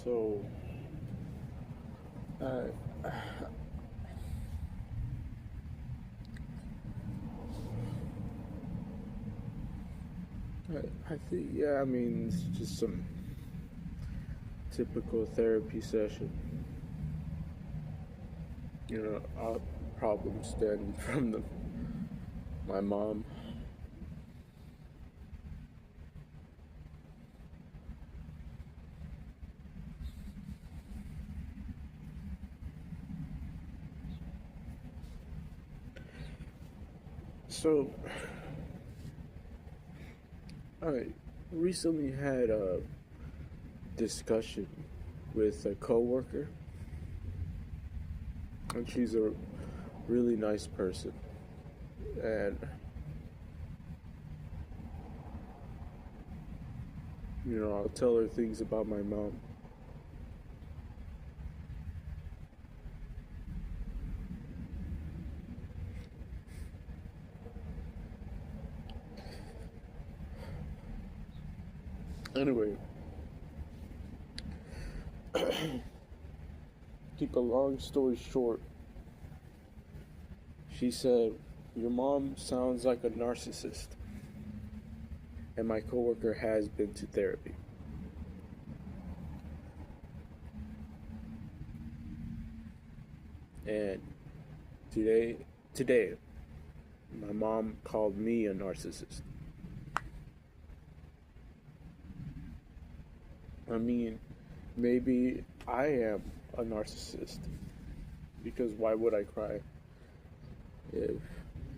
So, uh, I think, yeah, I mean, it's just some typical therapy session. Our problems stem from my mom. So, I recently had a discussion with a coworker, and she's a really nice person. And I'll tell her things about my mom. Anyway, keep a long story short, she said, "Your mom sounds like a narcissist." And my coworker has been to therapy. And today, my mom called me a narcissist. I mean, maybe I am a narcissist. Because why would I cry if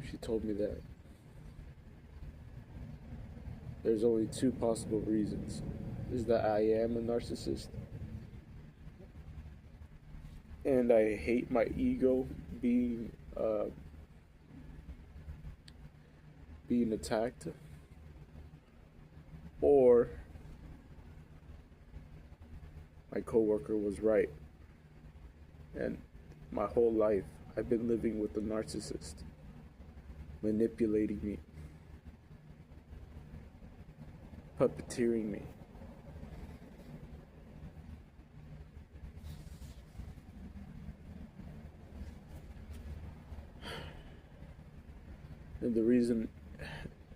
she told me that? There's only two possible reasons. Is that I am a narcissist, and I hate my ego being being attacked, or my coworker was right, and my whole life I've been living with a narcissist, manipulating me, puppeteering me. And the reason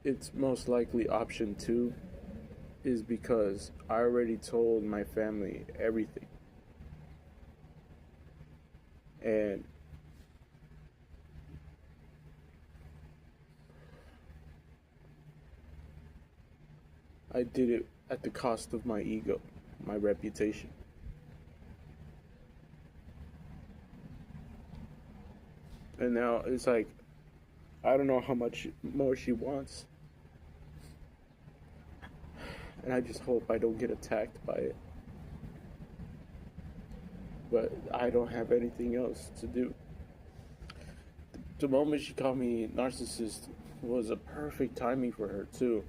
it's most likely option two is because I already told my family everything. And I did it at the cost of my ego, my reputation. And now it's like, I don't know how much more she wants. And I just hope I don't get attacked by it. But I don't have anything else to do. The moment she called me narcissist was a perfect timing for her, too.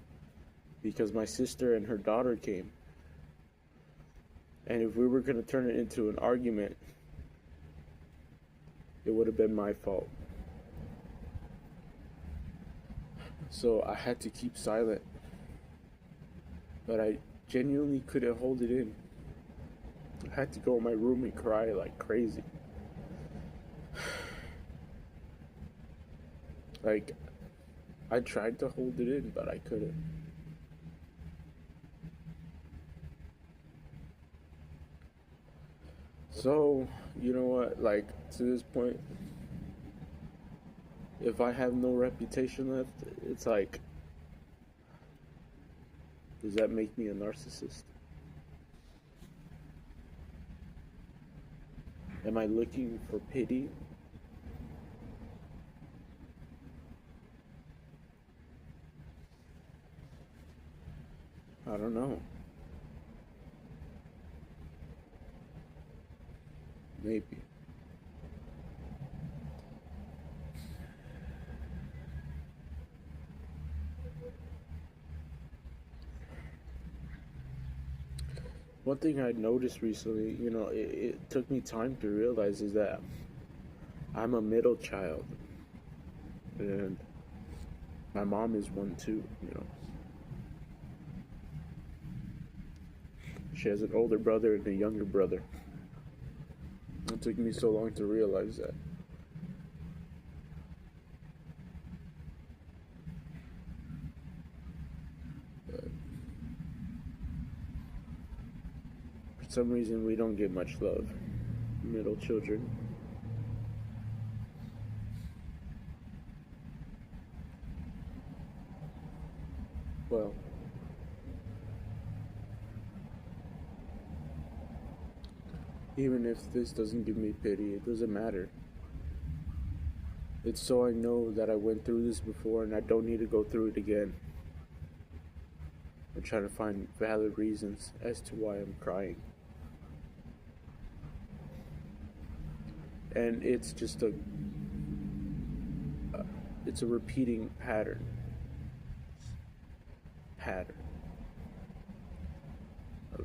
Because my sister and her daughter came. And if we were going to turn it into an argument, it would have been my fault. So I had to keep silent. But I genuinely couldn't hold it in. I had to go in my room and cry like crazy. Like, I tried to hold it in, but I couldn't. So, you know what? Like, to this point, if I have no reputation left, it's like, does that make me a narcissist? Am I looking for pity? I don't know. Maybe. One thing I noticed recently, it took me time to realize is that I'm a middle child. And my mom is one too. She has an older brother and a younger brother. It took me so long to realize that. But for some reason, we don't get much love. Middle children. Well, even if this doesn't give me pity, it doesn't matter. It's so I know that I went through this before and I don't need to go through it again. I'm trying to find valid reasons as to why I'm crying. And it's just it's a repeating pattern.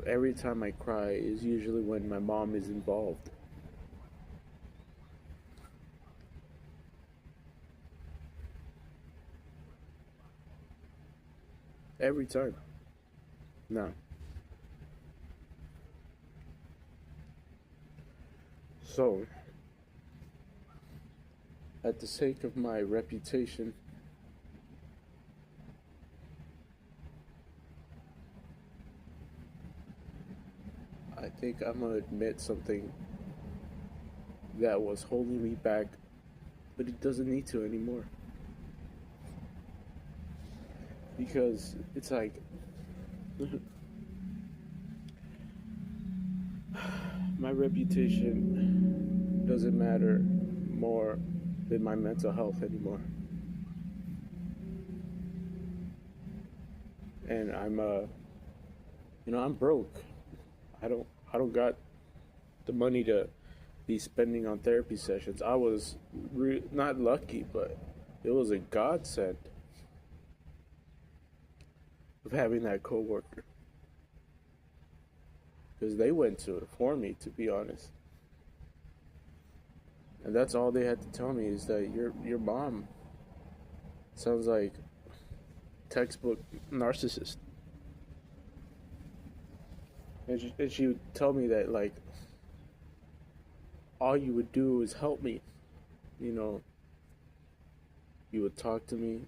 Every time I cry is usually when my mom is involved. Every time. No. So, at the sake of my reputation, I think I'm gonna admit something that was holding me back, but it doesn't need to anymore. Because it's like, my reputation doesn't matter more than my mental health anymore. And I'm broke. I don't got the money to be spending on therapy sessions. I was not lucky, but it was a godsend of having that coworker, because they went to it for me, to be honest. And that's all they had to tell me is that your mom sounds like textbook narcissist. And she would tell me that, like, all you would do is help me. You would talk to me.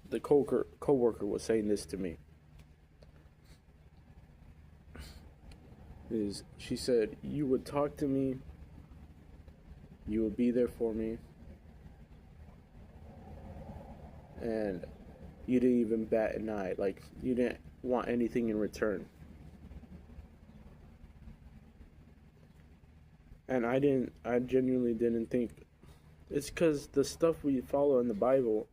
The coworker was saying this to me. She said, you would talk to me, you would be there for me, and you didn't even bat an eye. Like, you didn't want anything in return. And I genuinely didn't think. It's because the stuff we follow in the Bible,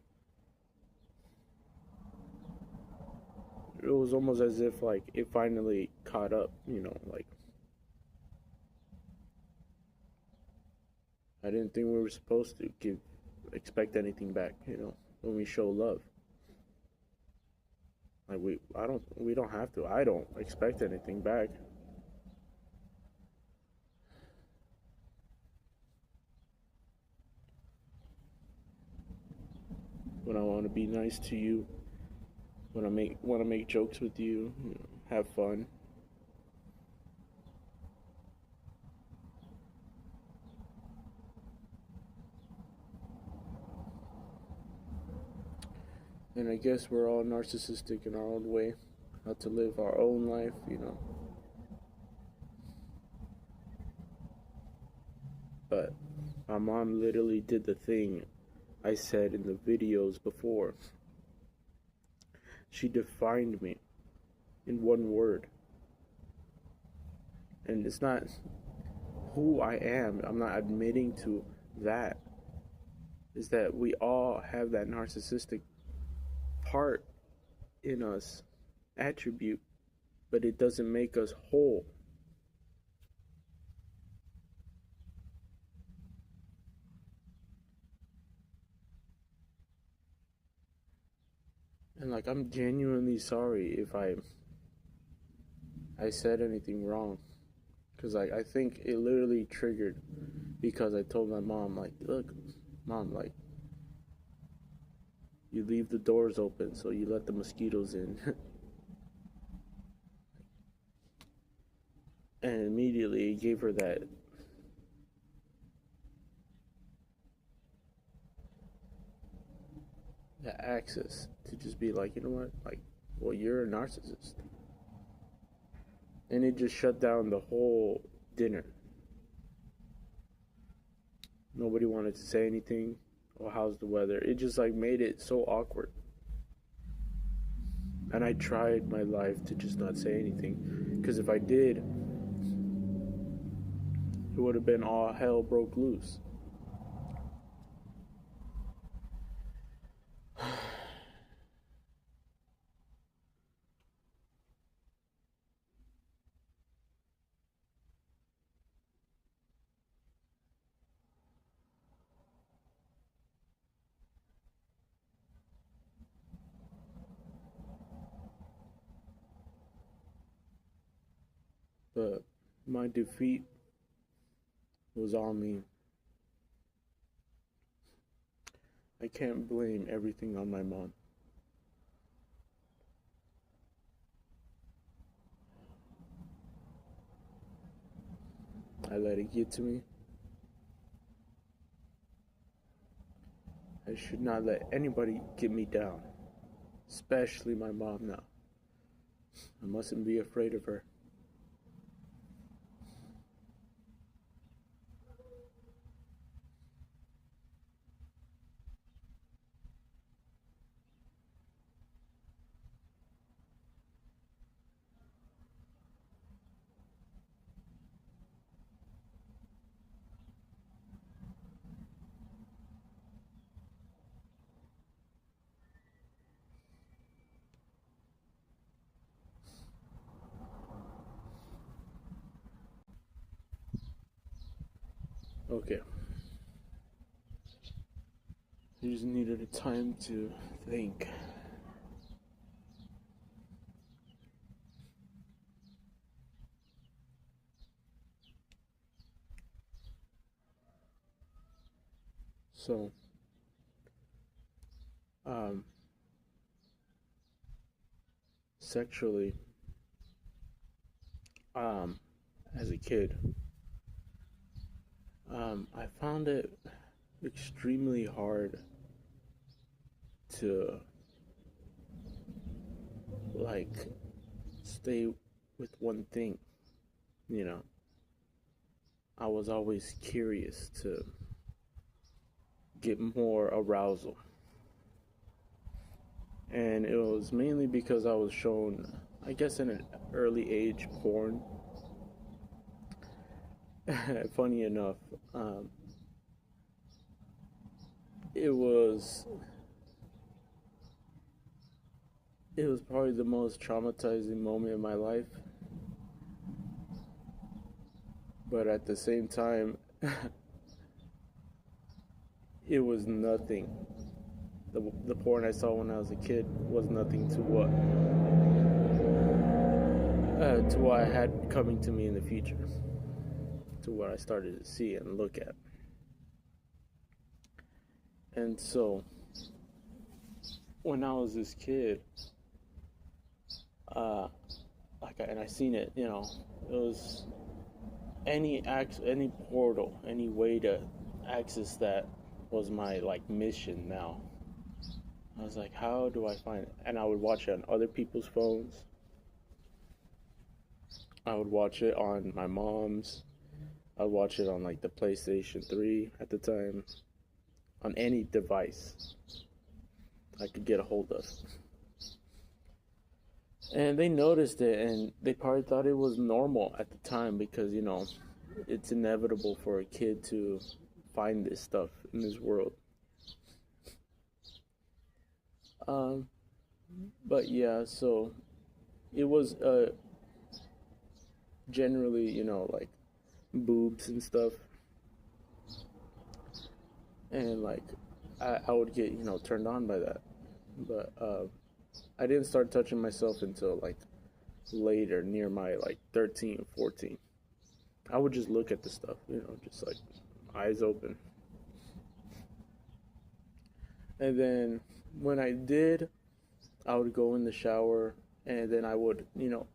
it was almost as if, like, it finally caught up, like, I didn't think we were supposed to expect anything back, when we show love. Like, we don't have to. I don't expect anything back. When I want to be nice to you, when I want to make jokes with you, have fun. And I guess we're all narcissistic in our own way, how to live our own life, But my mom literally did the thing I said in the videos before. She defined me in one word. And it's not who I am. I'm not admitting to that. Is that we all have that narcissistic part in us, attribute, but it doesn't make us whole. And, like, I'm genuinely sorry if I said anything wrong, because, like, I think it literally triggered because I told my mom, like, look, Mom, like, you leave the doors open so you let the mosquitoes in. And immediately it gave her that access to just be like, you know what, like, well, you're a narcissist. And it just shut down the whole dinner. Nobody wanted to say anything. Or how's the weather? It just like made it so awkward. And I tried my life to just not say anything, because if I did, it would have been all hell broke loose. But my defeat was on me. I can't blame everything on my mom. I let it get to me. I should not let anybody get me down, especially my mom now. I mustn't be afraid of her. Okay. I just needed a time to think. So, sexually, as a kid, I found it extremely hard to like stay with one thing, you know. I was always curious to get more arousal. And it was mainly because I was shown, I guess, in an early age, porn. Funny enough, it was it was probably the most traumatizing moment in my life, but at the same time, it was nothing. The porn I saw when I was a kid was nothing to what I had coming to me in the future, to what I started to see and look at. And so, when I was this kid, and I seen it, you know, it was any portal, any way to access that was my like mission now. I was like, how do I find it? And I would watch it on other people's phones. I would watch it on my mom's. I'd watch it on like the PlayStation 3 at the time. On any device I could get a hold of. And they noticed it, and they probably thought it was normal at the time because, you know, it's inevitable for a kid to find this stuff in this world. But yeah, so it was generally, you know, like boobs and stuff. And like I would get, you know, turned on by that. But I didn't start touching myself until like later, near my like 13, 14. I would just look at the stuff, you know, just like eyes open. And then when I did, I would go in the shower and then I would, you know,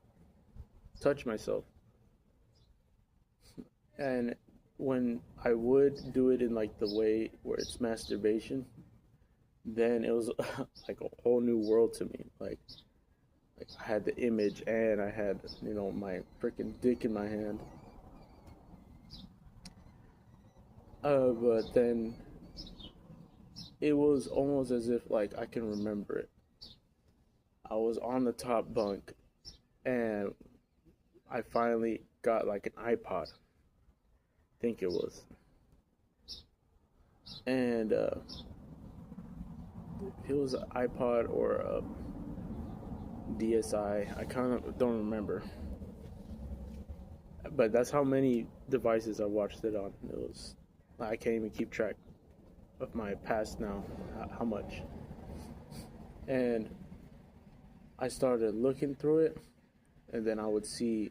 touch myself. And when I would do it in like the way where it's masturbation, then it was like a whole new world to me. Like I had the image and I had, my freaking dick in my hand. But then it was almost as if like I can remember it. I was on the top bunk and I finally got like an iPod. I think it was. And it was an iPod or a DSi. I kind of don't remember. But that's how many devices I watched it on. It was, I can't even keep track of my past now, how much. And I started looking through it, and then I would see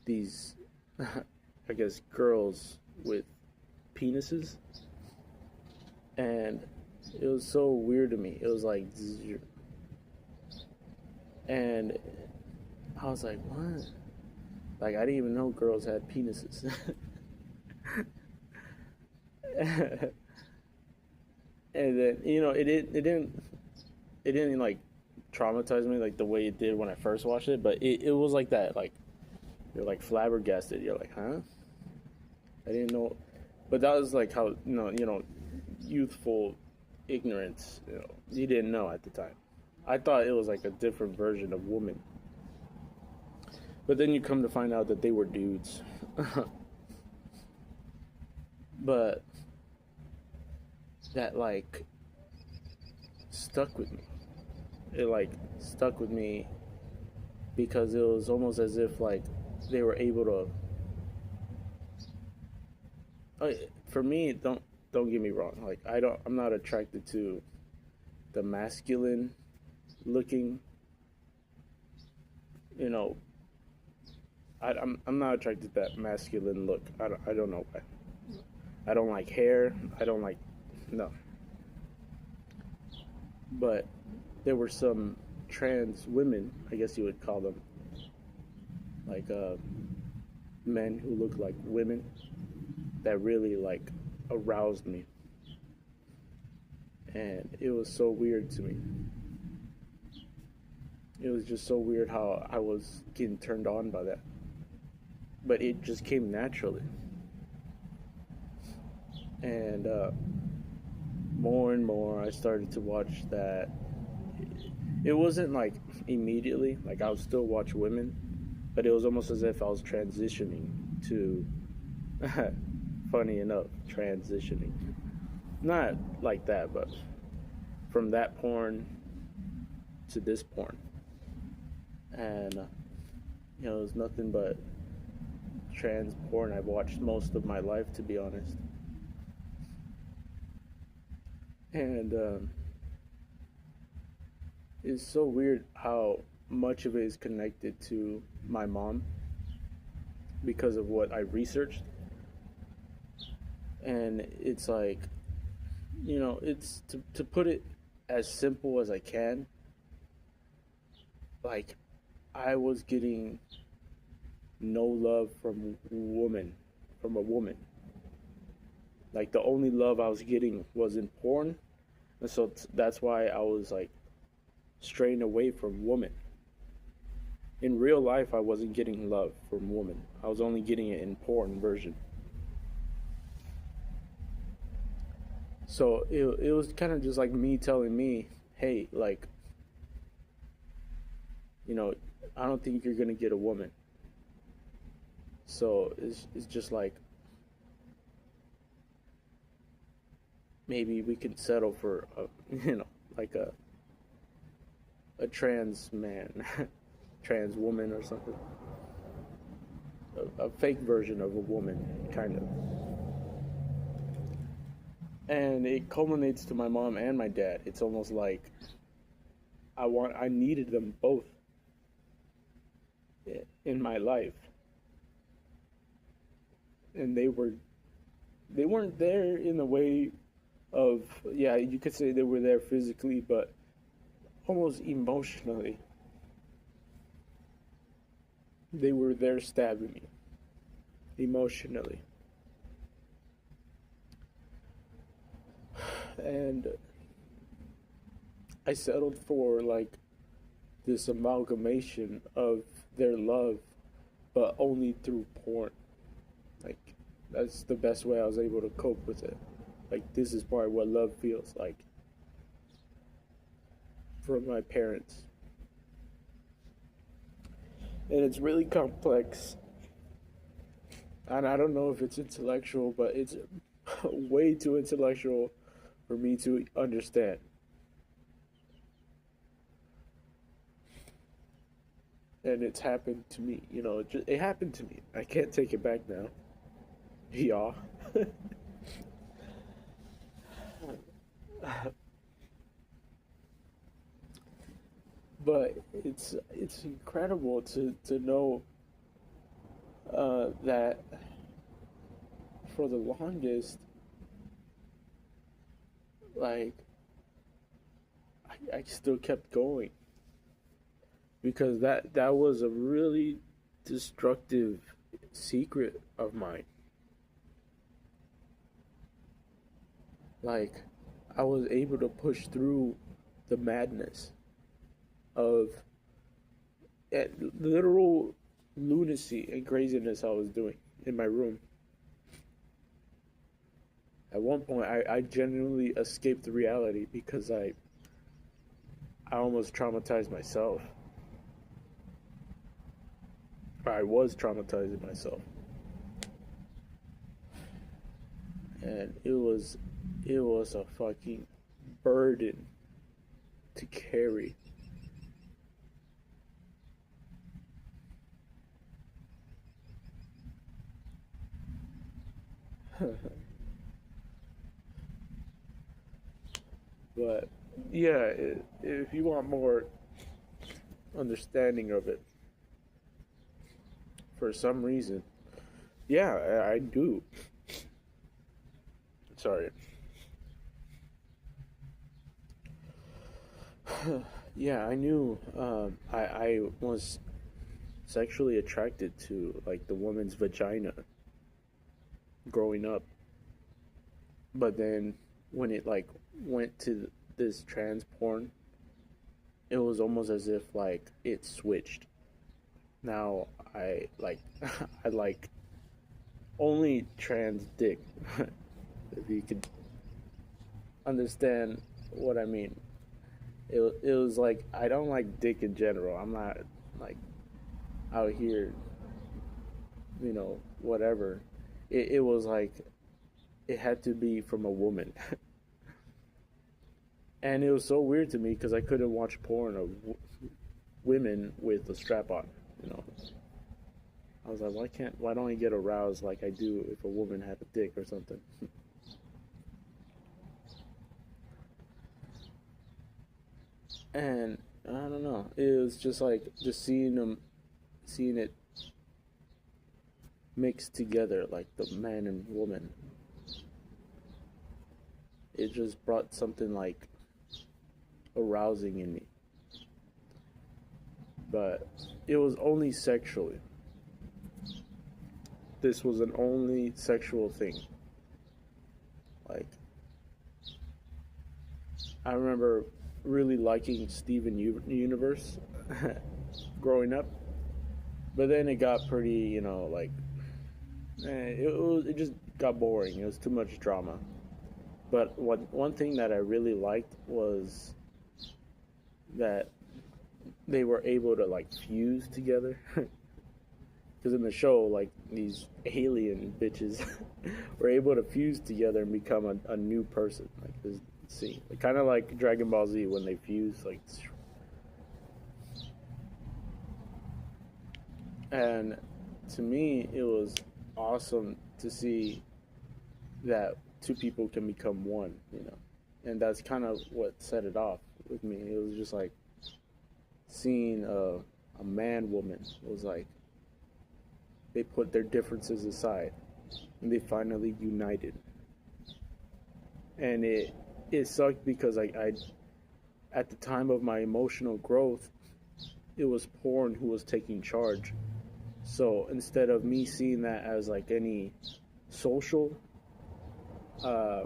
these, I guess, girls with penises. And it was so weird to me. It was like, and I was like, what? Like, I didn't even know girls had penises. And then, it didn't like traumatize me like the way it did when I first watched it, but it was like that. Like, you're like flabbergasted. You're like, huh? I didn't know. But that was like how, youthful ignorance, you didn't know at the time. I thought it was like a different version of woman. But then you come to find out that they were dudes. But that like stuck with me. It like stuck with me because it was almost as if like they were able to. For me, don't get me wrong. Like I'm not attracted to the masculine looking. I'm not attracted to that masculine look. I don't know why. I don't like hair. I don't like no. But there were some trans women, I guess you would call them, like men who look like women, that really like aroused me. And it was so weird to me. It was just so weird how I was getting turned on by that. But it just came naturally. And more and more I started to watch that. It wasn't like immediately, like I would still watch women, but it was almost as if I was transitioning to, funny enough, transitioning. Not like that, but from that porn to this porn. And, it was nothing but trans porn I've watched most of my life, to be honest. And it's so weird how much of it is connected to my mom because of what I researched. And it's like, it's to put it as simple as I can. Like, I was getting no love from a woman. Like, the only love I was getting was in porn. And so that's why I was like straying away from women. In real life, I wasn't getting love from women. I was only getting it in porn version. So it was kind of just like me telling me, hey, like, I don't think you're gonna get a woman. So it's just like, maybe we can settle for like a trans man, trans woman or something, a fake version of a woman, kind of. And it culminates to my mom and my dad. It's almost like I needed them both in my life, and they weren't there in the way of, yeah, you could say they were there physically, but almost emotionally they were there stabbing me. emotionally. And I settled for like this amalgamation of their love, but only through porn. Like, that's the best way I was able to cope with it. Like, this is part of what love feels like from my parents. And it's really complex. And I don't know if it's intellectual, but it's way too intellectual for me to understand. And it's happened to me, it happened to me. I can't take it back now. Yeah. But it's incredible to know that for the longest, like, I still kept going because that was a really destructive secret of mine. Like, I was able to push through the madness of literal lunacy and craziness I was doing in my room. At one point, I genuinely escaped the reality because I almost traumatized myself. I was traumatizing myself, and it was a fucking burden to carry. But yeah, if you want more understanding of it, for some reason, yeah, I do. Sorry. Yeah, I knew. I was sexually attracted to like the woman's vagina growing up, but then when it like went to this trans porn, it was almost as if like it switched. Now I like I like only trans dick. If you could understand what I mean. It was like I don't like dick in general. I'm not like out here, whatever. It was like it had to be from a woman. And it was so weird to me because I couldn't watch porn of women with a strap on, you know. I was like, why don't I get aroused like I do if a woman had a dick or something? And I don't know. It was just like just seeing it mixed together, like the man and woman. It just brought something like arousing in me. But it was only sexually. This was an only sexual thing. Like, I remember really liking Steven Universe growing up, but then it got pretty, like it just got boring. It was too much drama. But one thing that I really liked was that they were able to like fuse together. Because in the show, like these alien bitches were able to fuse together and become a new person. Like this scene, kind of like Dragon Ball Z when they fuse, like. And to me, it was awesome to see that two people can become one, and that's kind of what set it off with me. It was just like seeing a man woman. It was like they put their differences aside and they finally united. And it sucked because I at the time of my emotional growth, it was porn who was taking charge, So instead of me seeing that as like any social uh,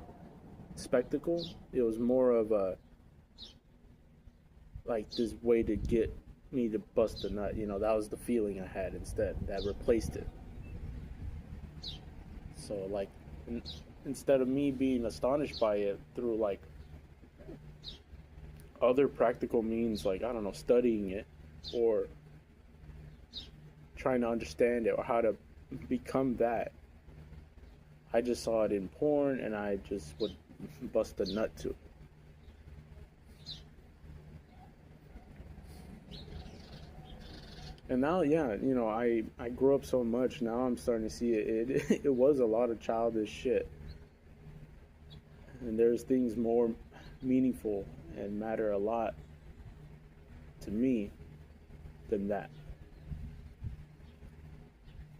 spectacle, it was more of a like this way to get me to bust a nut. You know, that was the feeling I had instead. That replaced it. So like, in, instead of me being astonished by it through like other practical means, like I don't know, studying it or trying to understand it or how to become that, I just saw it in porn and I just would bust a nut to it. And now, yeah, you know, I grew up so much. Now I'm starting to see it was a lot of childish shit, and there's things more meaningful and matter a lot to me than that.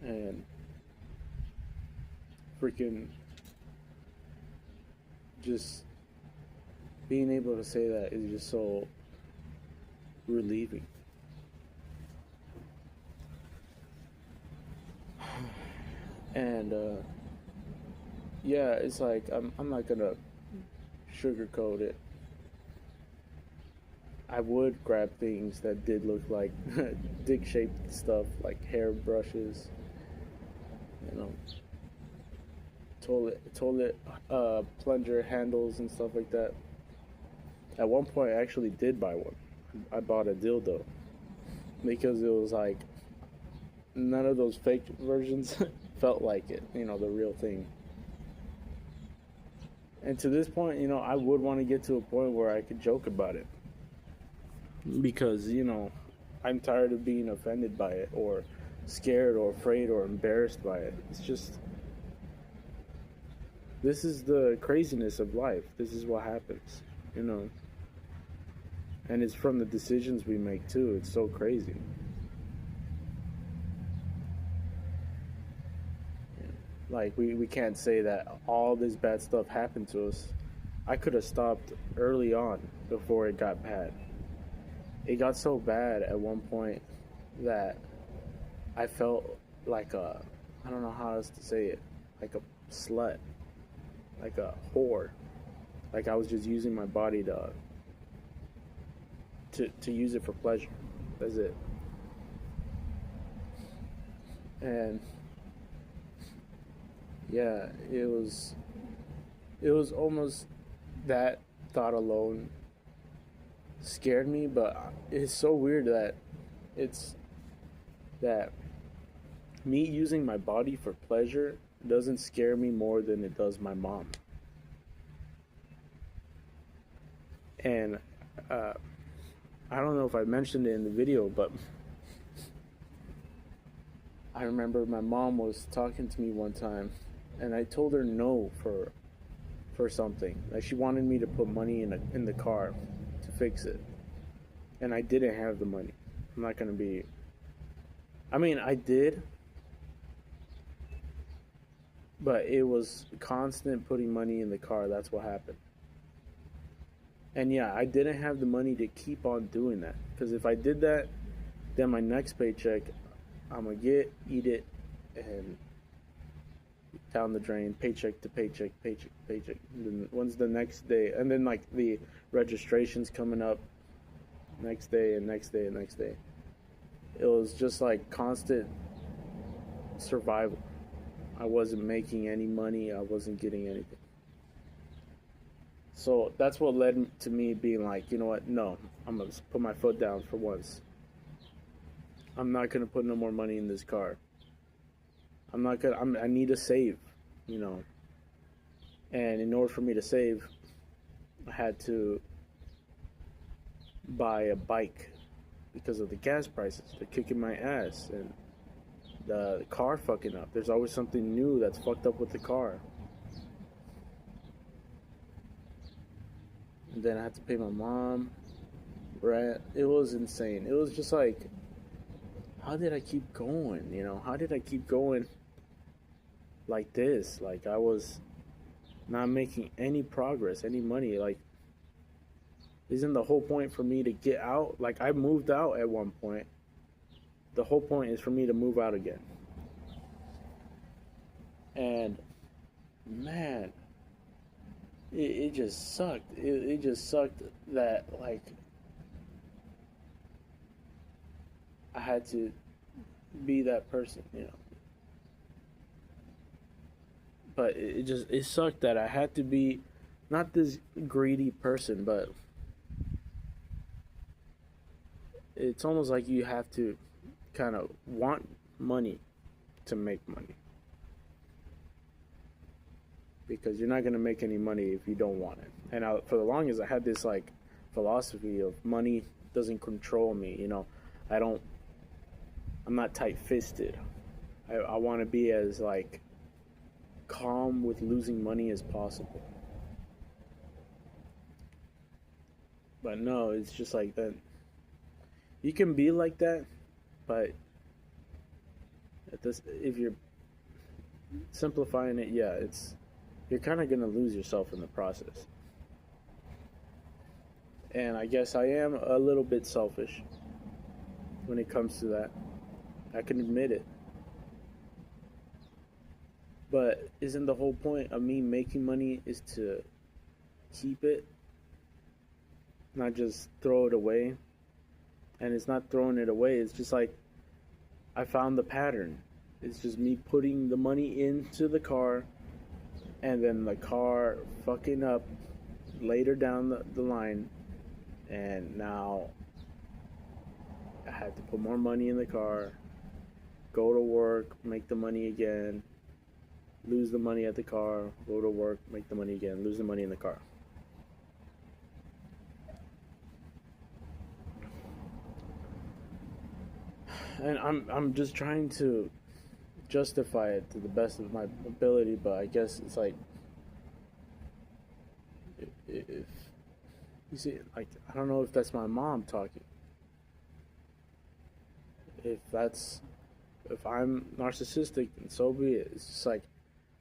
And freaking just being able to say that is just so relieving. And yeah, it's like I'm not gonna sugarcoat it. I would grab things that did look like dick shaped stuff, like hair brushes, you know, toilet plunger handles and stuff like that. At one point, I actually did buy one. I bought a dildo because it was like none of those fake versions felt like it, you know, the real thing. And to this point, you know, I would want to get to a point where I could joke about it because, you know, I'm tired of being offended by it or scared or afraid or embarrassed by it. It's just, this is the craziness of life. This is what happens, you know. And it's from the decisions we make too. It's so crazy. Like we can't say that all this bad stuff happened to us. I could have stopped early on before it got bad. It got so bad at one point that I felt like a, I don't know how else to say it, like a slut, like a whore. Like I was just using my body to use it for pleasure. That's it. And yeah, it was almost that thought alone scared me, but it's so weird that it's that me using my body for pleasure doesn't scare me more than it does my mom. And I don't know if I mentioned it in the video, but I remember my mom was talking to me one time, and I told her no for something. Like she wanted me to put money in the car to fix it, and I didn't have the money. I'm not gonna be. I mean, I did, but it was constant putting money in the car. That's what happened. And yeah, I didn't have the money to keep on doing that because if I did that, then my next paycheck, I'm gonna eat it, and down the drain, paycheck to paycheck, paycheck, paycheck. And then when's the next day? And then like the registration's coming up next day and next day and next day. It was just like constant survival. I wasn't making any money. I wasn't getting anything. So that's what led to me being like, you know what? No, I'm gonna put my foot down for once. I'm not gonna put no more money in this car. I'm not gonna. I need to save, you know. And in order for me to save, I had to buy a bike because of the gas prices. They're kicking my ass, and the car fucking up. There's always something new that's fucked up with the car. And then I had to pay my mom rent. It was insane. It was just like, how did I keep going? You know, how did I keep going like this? Like I was not making any progress, any money. Like, isn't the whole point for me to get out? Like I moved out at one point, the whole point is for me to move out again. And man, it just sucked. It just sucked that like I had to be that person, you know. But it sucked that I had to be not this greedy person, but it's almost like you have to kind of want money to make money, because you're not going to make any money if you don't want it. And for the longest, I had this like philosophy of money doesn't control me. You know, I'm not tight-fisted. I want to be as like calm with losing money as possible. But no, it's just like that. You can be like that, but if you're simplifying it, yeah, you're kind of gonna lose yourself in the process. And I guess I am a little bit selfish when it comes to that. I can admit it. But isn't the whole point of me making money is to keep it, not just throw it away? And it's not throwing it away, it's just like I found the pattern. It's just me putting the money into the car and then the car fucking up later down the line, and now I had to put more money in the car, go to work, make the money again, lose the money at the car, go to work, make the money again, lose the money in the car. And I'm just trying to justify it to the best of my ability, but I guess it's like if you see, like, I don't know if that's my mom talking. If I'm narcissistic, then so be it. It's just like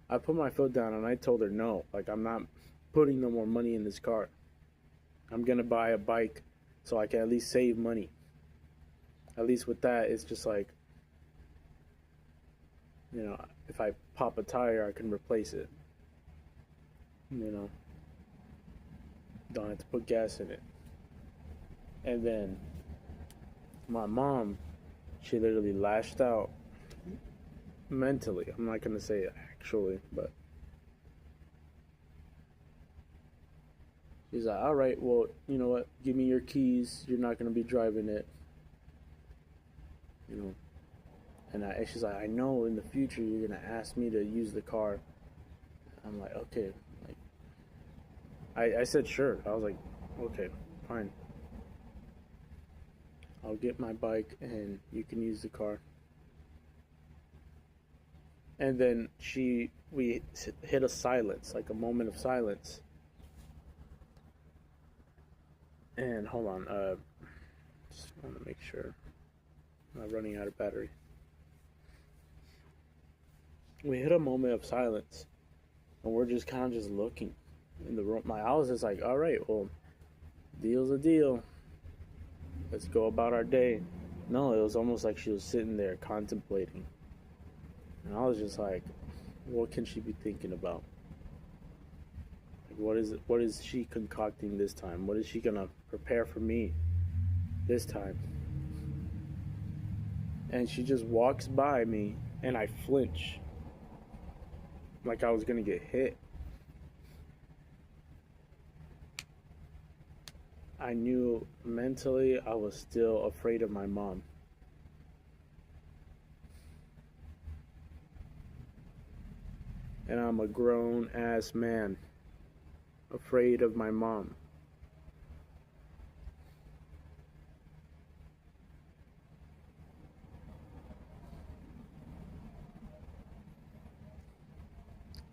I put my foot down and I told her no. Like, I'm not putting no more money in this car. I'm gonna buy a bike so I can at least save money. At least with that, it's just like, you know, if I pop a tire, I can replace it. You know, don't have to put gas in it. And then my mom, she literally lashed out mentally. I'm not gonna say actually, but she's like, all right, well, you know what? Give me your keys. You're not gonna be driving it. You know, and she's like, I know in the future you're gonna ask me to use the car. I'm like, okay. Like, I said sure. I was like, okay, fine. I'll get my bike and you can use the car. And then we hit a silence, like a moment of silence. And hold on, just want to make sure I'm not running out of battery. We hit a moment of silence, and we're just kind of just looking in the room. I was just like, all right, well, deal's a deal. Let's go about our day. No, it was almost like she was sitting there contemplating. And I was just like, what can she be thinking about? Like, what is she concocting this time? What is she gonna prepare for me this time? And she just walks by me, and I flinch. Like I was gonna get hit. I knew mentally I was still afraid of my mom. And I'm a grown ass man, afraid of my mom.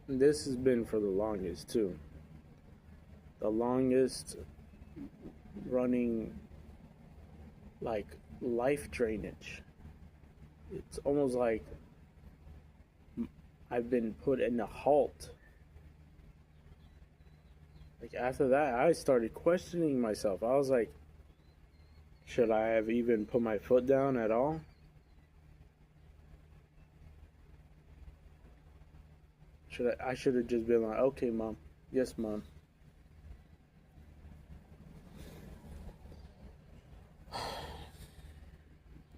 And this has been for the longest too. The longest running, like, life drainage. It's almost like I've been put in a halt. Like, after that, I started questioning myself. I was like, should I have even put my foot down at all? I should have just been like, okay, mom. Yes, mom.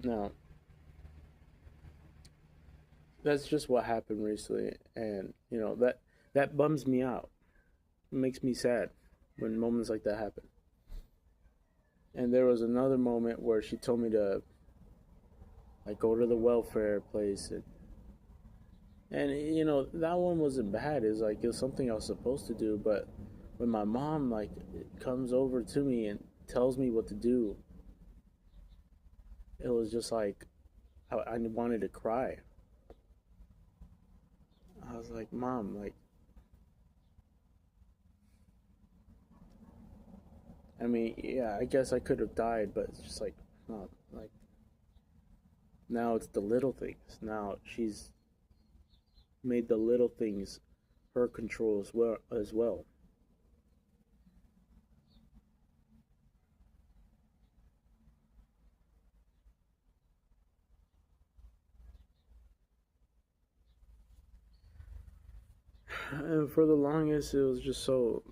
Now, that's just what happened recently, and that bums me out. It makes me sad when moments like that happen. And there was another moment where she told me to like go to the welfare place, and that one wasn't bad. It was something I was supposed to do. But when my mom like comes over to me and tells me what to do, it was just like I wanted to cry. I was like, Mom, like, I mean, yeah, I guess I could have died, but it's just like, Mom, like, now it's the little things. Now she's made the little things her control as well. And for the longest, it was just so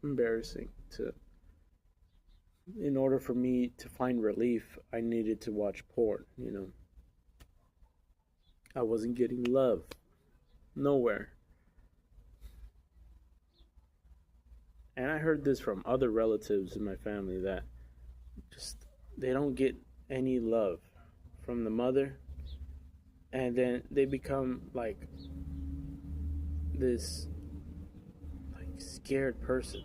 embarrassing to. In order for me to find relief, I needed to watch porn. I wasn't getting love nowhere. And I heard this from other relatives in my family that just they don't get any love from the mother, and then they become like this like scared person.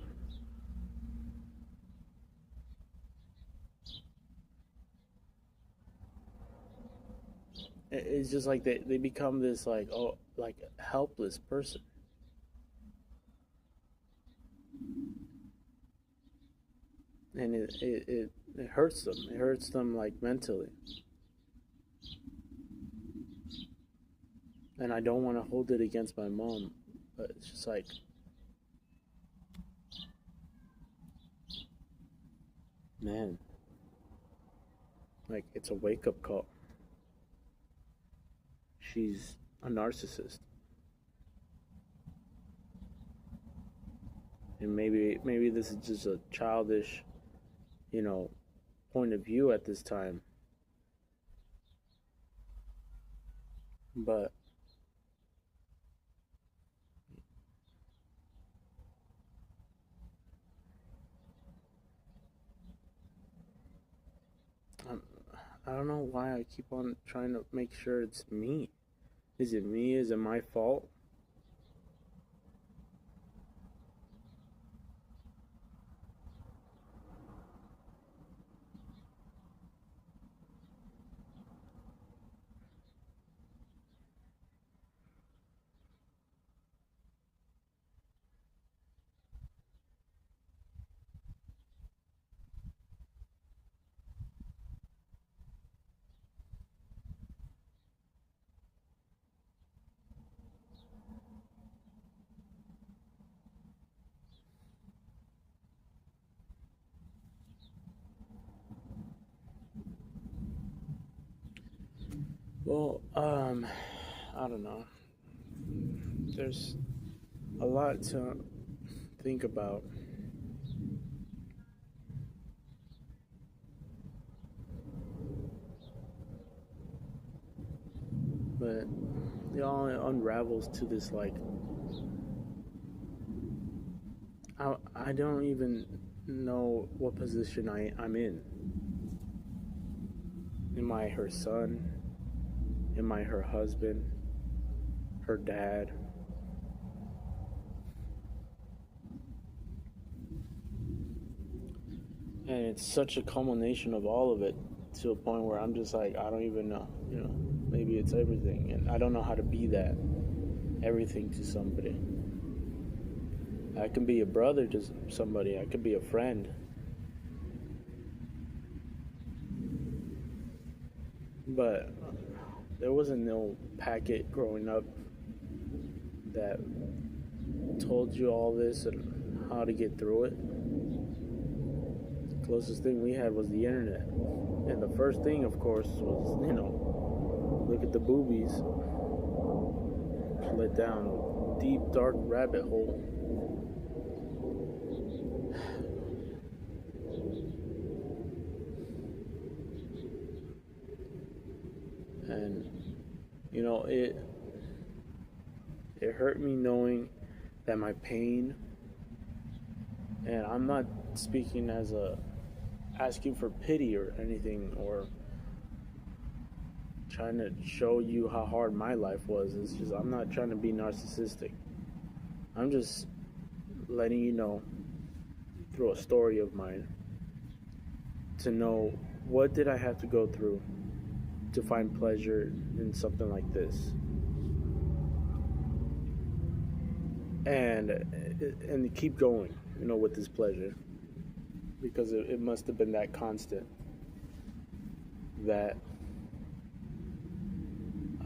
It's just like they become this like like helpless person, and it hurts them. It hurts them like mentally, and I don't want to hold it against my mom, but it's just like, man, like it's a wake up call. She's a narcissist, and maybe this is just a childish, you know, point of view at this time, but I'm, I don't know why I keep on trying to make sure it's me. Is it me? Is it my fault? Well, I don't know. There's a lot to think about. But it all unravels to this like I don't even know what position I'm in. Am I her son? Am I her husband? Her dad? And it's such a culmination of all of it to a point where I'm just like, I don't even know. Maybe it's everything, and I don't know how to be that everything to somebody. I can be a brother to somebody. I could be a friend, but there wasn't no packet growing up that told you all this and how to get through it. The closest thing we had was the internet, and the first thing, of course, was look at the boobies, let down a deep, dark rabbit hole. And you know, it hurt me knowing that my pain, and I'm not speaking as a asking for pity or anything, or trying to show you how hard my life was. It's just, I'm not trying to be narcissistic. I'm just letting you know through a story of mine to know what did I have to go through to find pleasure in something like this. And keep going, you know, with this pleasure, because it must have been that constant that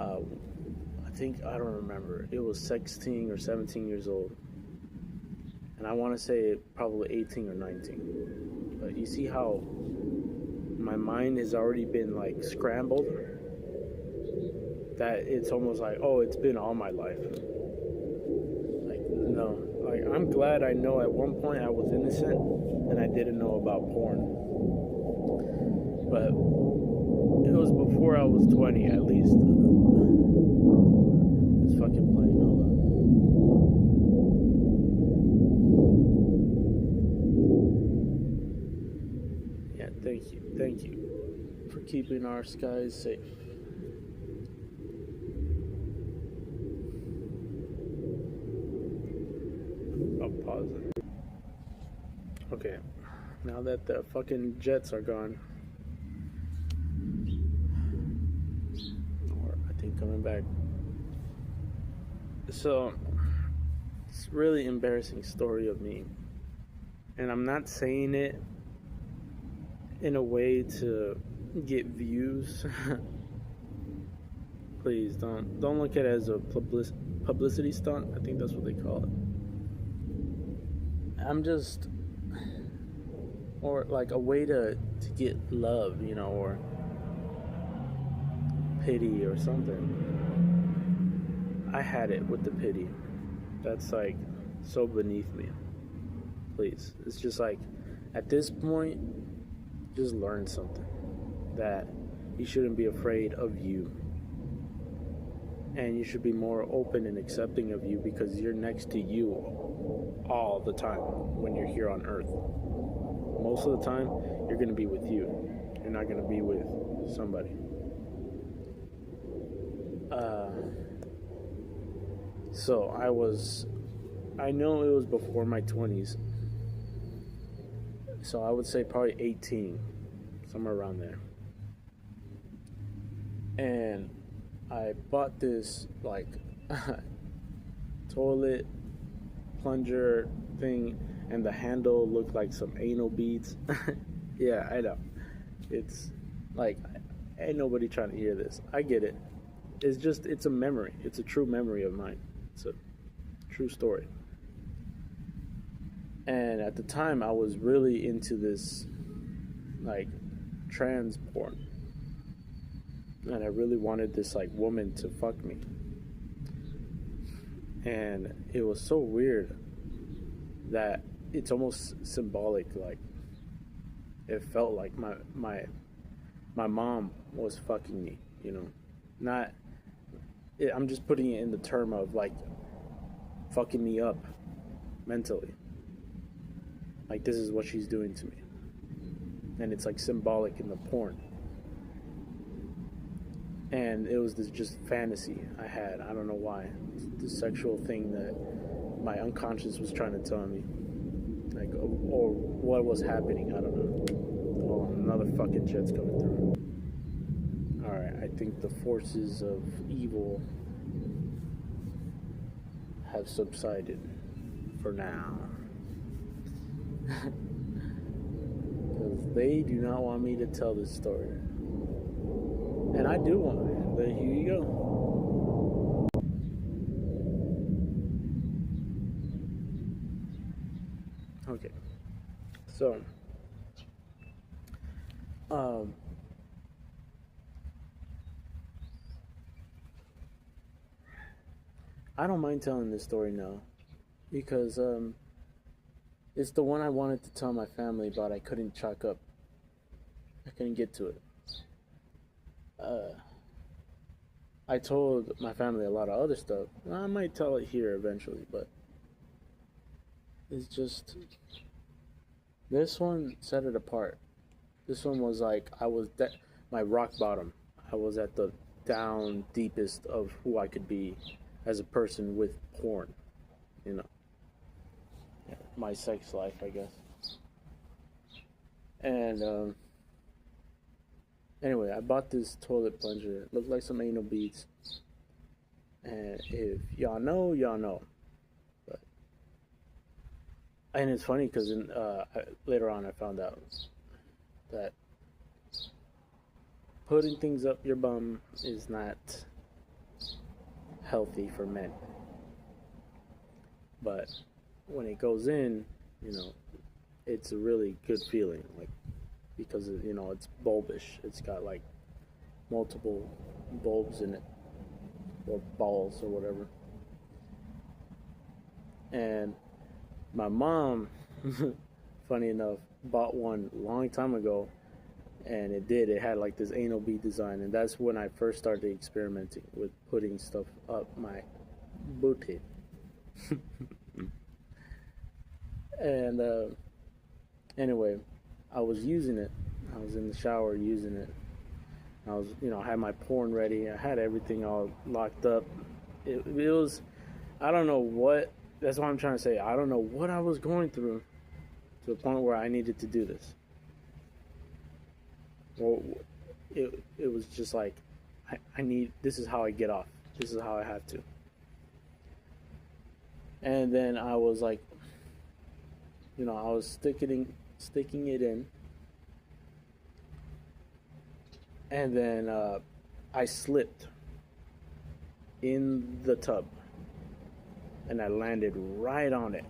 I think, I don't remember, it was 16 or 17 years old, and I want to say probably 18 or 19, but you see how my mind has already been like scrambled, that it's almost like, oh, it's been all my life. No, like, I'm glad I know at one point I was innocent and I didn't know about porn. But it was before I was 20, at least. It's fucking playing, hold on. Yeah, thank you. Thank you for keeping our skies safe. I'll pause it. Okay, now that the fucking jets are gone, or I think coming back, so it's a really embarrassing story of me, and I'm not saying it in a way to get views. Please don't look at it as a publicity stunt. I think that's what they call it. I'm just, or like a way to get love, you know, or pity or something. I had it with the pity. That's like so beneath me. Please. It's just like, at this point, just learn something. That you shouldn't be afraid of you. And you should be more open and accepting of you, because you're next to you all the time when you're here on earth. Most of the time, you're going to be with you. You're not going to be with somebody. So I know it was before my 20s. So I would say probably 18, somewhere around there. And I bought this like toilet plunger thing, and the handle looked like some anal beads. Yeah, I know. It's like, ain't nobody trying to hear this. I get it. It's just, it's a memory. It's a true memory of mine. It's a true story. And at the time, I was really into this like trans porn. And I really wanted this like woman to fuck me. And it was so weird that it's almost symbolic. Like, it felt like my mom was fucking me, you know. Not, I'm just putting it in the term of like fucking me up mentally. Like, this is what she's doing to me. And it's like symbolic in the porn. And it was this just fantasy I had. I don't know why. This sexual thing that my unconscious was trying to tell me. Like, or what was happening. I don't know. Oh, another fucking jet's coming through. Alright, I think the forces of evil have subsided for now. Because they do not want me to tell this story. And I do want it, but here you go. Okay. So, I don't mind telling this story now because it's the one I wanted to tell my family, but I couldn't chalk up. I couldn't get to it. Uh, I told my family a lot of other stuff. I might tell it here eventually, but it's just this one set it apart. This one was like I was my rock bottom. I was at the down deepest of who I could be as a person with porn, you know, my sex life, I guess. And anyway, I bought this toilet plunger. It looked like some anal beads. And if y'all know, y'all know. But and it's funny because later on I found out that putting things up your bum is not healthy for men. But when it goes in, you know, it's a really good feeling, like because you know it's bulbish. It's got like multiple bulbs in it, or balls or whatever. And my mom, funny enough, bought one a long time ago, and it had like this anal bead design, and that's when I first started experimenting with putting stuff up my booty. And anyway, I was using it. I was in the shower using it. I was, you know, I had my porn ready. I had everything all locked up. It was, I don't know what, that's what I'm trying to say. I don't know what I was going through to a point where I needed to do this. Well, it was just like, I need, this is how I get off. This is how I have to. And then I was like, you know, I was sticking it in. And then I slipped in the tub. And I landed right on it.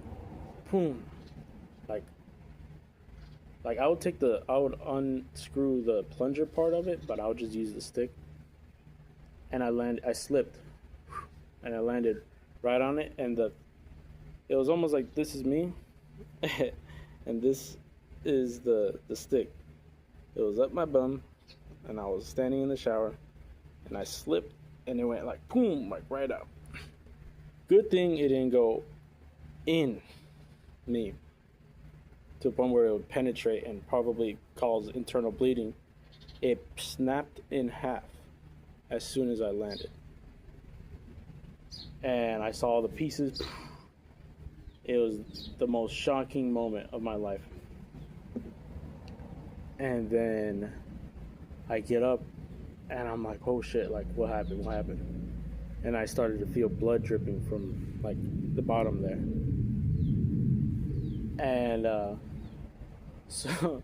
Boom. Like I would unscrew the plunger part of it, but I would just use the stick. And I slipped. And I landed right on it, and it was almost like this is me. And this is the stick. It was up my bum, and I was standing in the shower, and I slipped, and it went like boom, like right out. Good thing it didn't go in me to a point where it would penetrate and probably cause internal bleeding. It snapped in half as soon as I landed, and I saw the pieces. It was the most shocking moment of my life. And then I get up and I'm like, oh shit, like what happened? What happened? And I started to feel blood dripping from like the bottom there. And so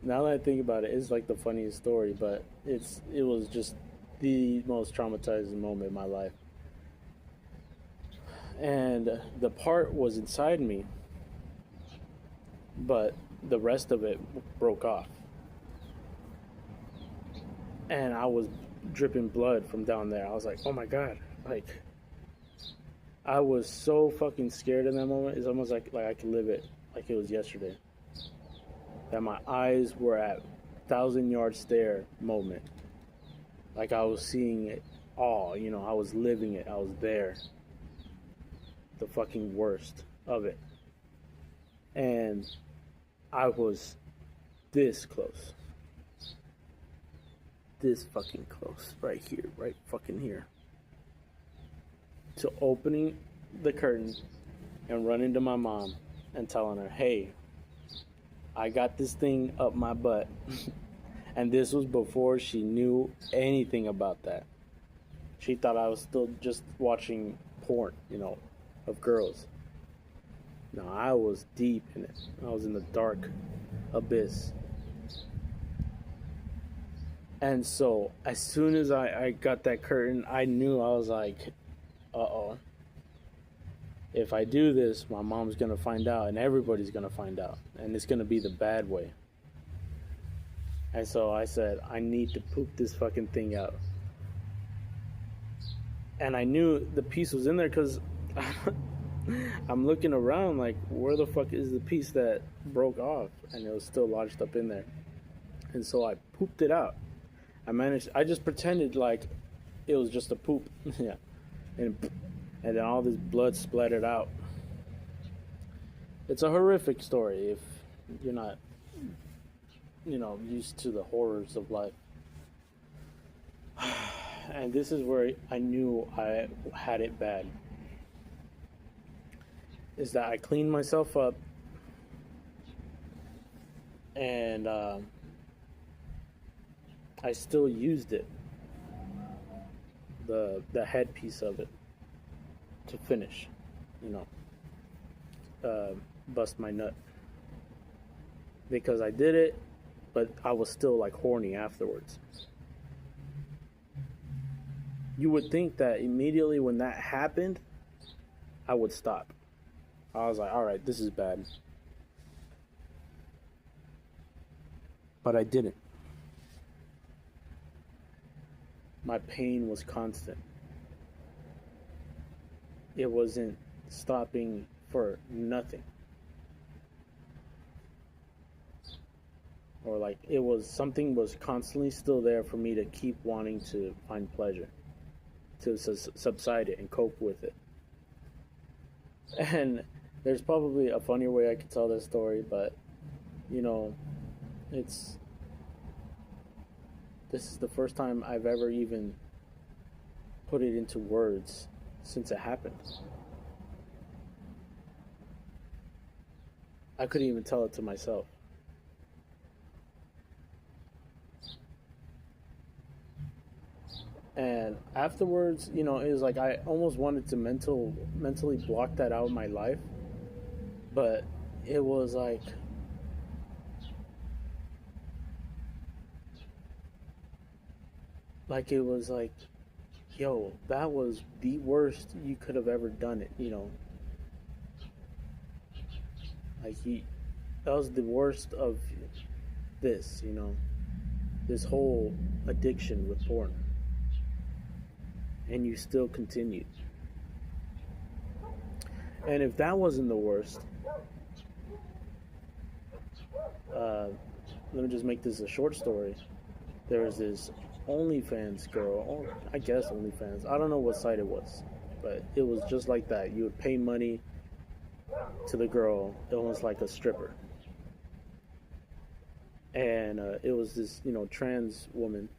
now that I think about it, it's like the funniest story, but it was just the most traumatizing moment in my life. And the part was inside me, but the rest of it broke off. And I was dripping blood from down there. I was like, oh my God. Like, I was so fucking scared in that moment. It's almost like I could live it like it was yesterday. That my eyes were at 1,000-yard stare moment. Like I was seeing it all, you know, I was living it. I was there. The fucking worst of it. And I was this close. This fucking close. Right here. Right fucking here. To opening the curtain and running to my mom and telling her, hey, I got this thing up my butt. And this was before she knew anything about that. She thought I was still just watching porn, you know, of girls. No, I was deep in it. I was in the dark abyss. And so as soon as I got that curtain, I knew. I was like, uh-oh. If I do this, my mom's going to find out, and everybody's going to find out. And it's going to be the bad way. And so I said, I need to poop this fucking thing out. And I knew the piece was in there because I'm looking around like, where the fuck is the piece that broke off? And it was still lodged up in there. And so I pooped it out. I just pretended like it was just a poop. Yeah. And then all this blood splattered out. It's a horrific story if you're not, used to the horrors of life. And this is where I knew I had it bad. Is that I cleaned myself up and I still used it, the headpiece of it, to finish, bust my nut. Because I did it, but I was still like horny afterwards. You would think that immediately when that happened, I would stop. I was like, all right, this is bad. But I didn't. My pain was constant. It wasn't stopping for nothing. Or like something was constantly still there for me to keep wanting to find pleasure, to subside it and cope with it. And there's probably a funnier way I could tell this story, but this is the first time I've ever even put it into words since it happened. I couldn't even tell it to myself. And afterwards, it was like I almost wanted to mentally block that out of my life. But it was like it was like, yo, that was the worst you could have ever done it, Like that was the worst of this, this whole addiction with porn. And you still continued. And if that wasn't the worst, let me just make this a short story. There was this OnlyFans girl, or I guess OnlyFans. I don't know what site it was, but it was just like that. You would pay money to the girl, almost like a stripper. And it was this, trans woman.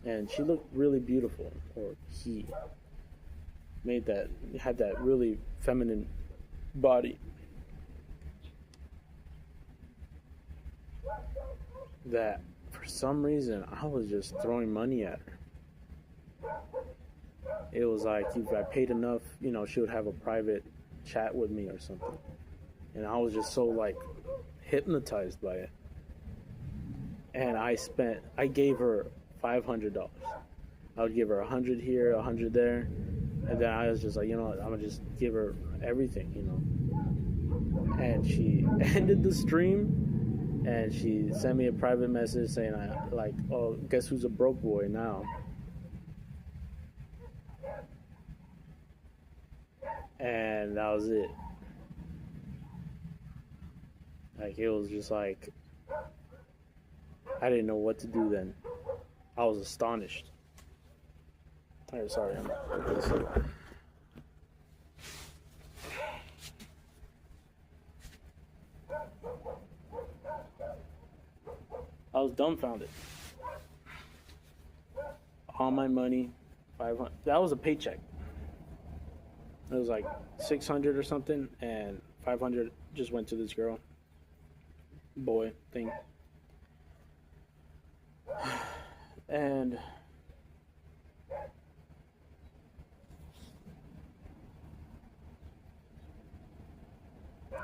And she looked really beautiful, or he had that really feminine body. That for some reason I was just throwing money at her. It was like if I paid enough, she would have a private chat with me or something. And I was just so like hypnotized by it. And I gave her $500. I would give her 100 here, 100 there, and then I was just like, I'm gonna just give her everything, And she ended the stream, and she sent me a private message saying, oh, guess who's a broke boy now? And that was it. Like, it was just like, I didn't know what to do then. I was astonished. Oh, sorry, I was dumbfounded. All my money, 500. That was a paycheck. It was like 600 or something, and 500 just went to this girl, boy thing. And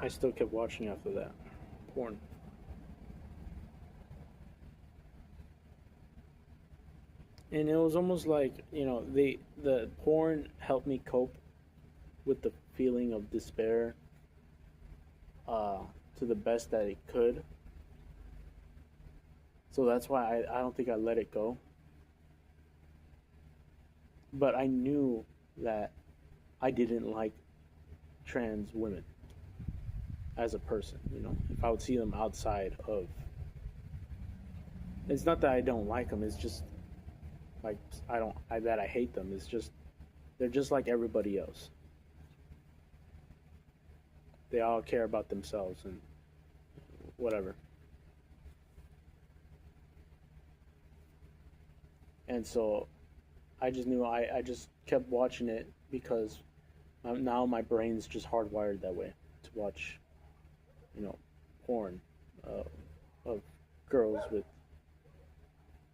I still kept watching after that porn. And it was almost like, the porn helped me cope with the feeling of despair to the best that it could. So that's why I don't think I let it go. but I knew that I didn't like trans women as a person. If I would see them outside of, it's not that I don't like them. It's just like that I hate them. It's just they're just like everybody else. They all care about themselves and whatever. And so I just knew I just kept watching it because now my brain's just hardwired that way to watch, you know, porn of girls with